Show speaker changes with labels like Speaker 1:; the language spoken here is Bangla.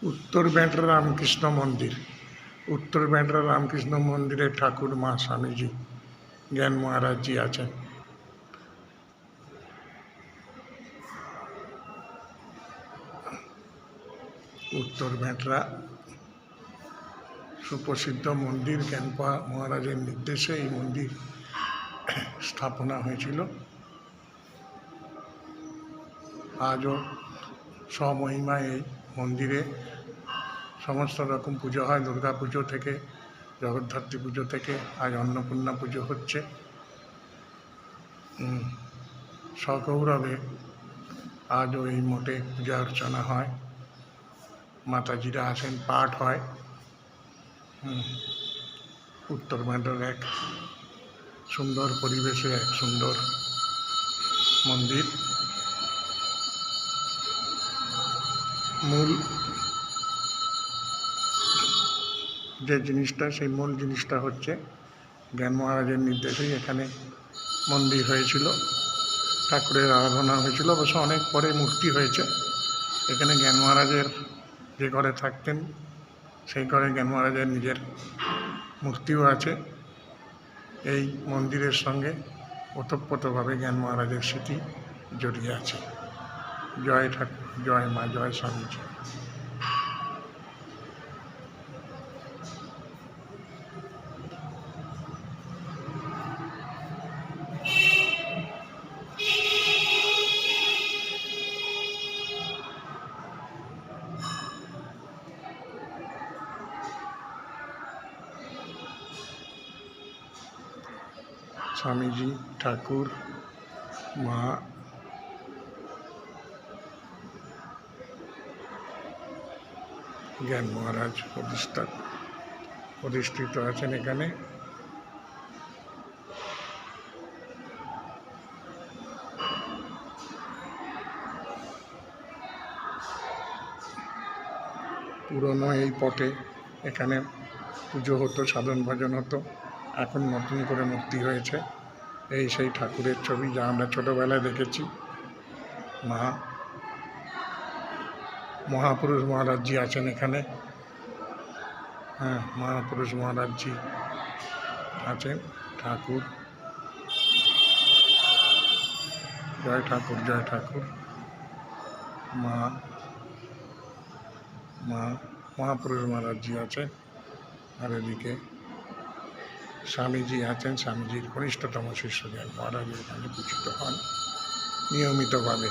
Speaker 1: उत्तर बेंड्रा रामकृष्ण मंदिर। उत्तर बेंड्रा रामकृष्ण मंदिरे ठाकुर मा स्वामीजी ज्ञान महाराज जी आছেন। उत्तर बेंड्रा सुप्रसिद्ध मंदिर ज्ञानपा महाराजेर निर्देशे এই मंदिर स्थापना হয়েছিল। आजও स्वमहिमा এই मंदिरे समस्त रकम पुजो है। दुर्गा पुजो থেকে जगद्धात्री पुजो থেকে आज अन्नपूर्णा पुजो হচ্ছে। सगौरवे आजও এই मठे पूजा अर्चना है। माताजीरा आसेन पाठ है। उत्तर बेंड्रार एक सुंदर परिवेशे एक सुंदर मंदिर। मूल যে জিনিসটা সেই মূল জিনিসটা হচ্ছে জ্ঞান মহারাজের নির্দেশেই এখানে মন্দির হয়েছিল, ঠাকুরের আরাধনা হয়েছিল। অবশ্য অনেক পরে মূর্তি হয়েছে। এখানে জ্ঞান মহারাজের যে ঘরে থাকতেন সেই ঘরে জ্ঞান মহারাজের নিজের মূর্তিও আছে। এই মন্দিরের সঙ্গে ওতপ্রোতভাবে জ্ঞান মহারাজের স্মৃতি জড়িয়ে আছে। জয় ঠাকুর, জয় মা, জয় স্বামীজি। स्वामीजी, ठाकुर, माँ, ज्ञान महाराज प्रतिष्ठित आছেন এখানে। পুরনো এই পটে এখানে পুজো হতো, সাধন ভজন হতো। এখন নতুন করে মূর্তি হয়েছে। এই সেই ঠাকুরের ছবি যা আমরা ছোটোবেলায় দেখেছি। মহাপুরুষ মহারাজজি আছেন এখানে। মহাপুরুষ মহারাজজি আছেন। ঠাকুর, জয় ঠাকুর, জয় ঠাকুর। মহাপুরুষ মহারাজজি আছেন। আর এদিকে স্বামীজি আছেন। স্বামীজির কনিষ্ঠতম শিষ্য জ্ঞান মহারাজ এখানে পূজিত হন নিয়মিতভাবে।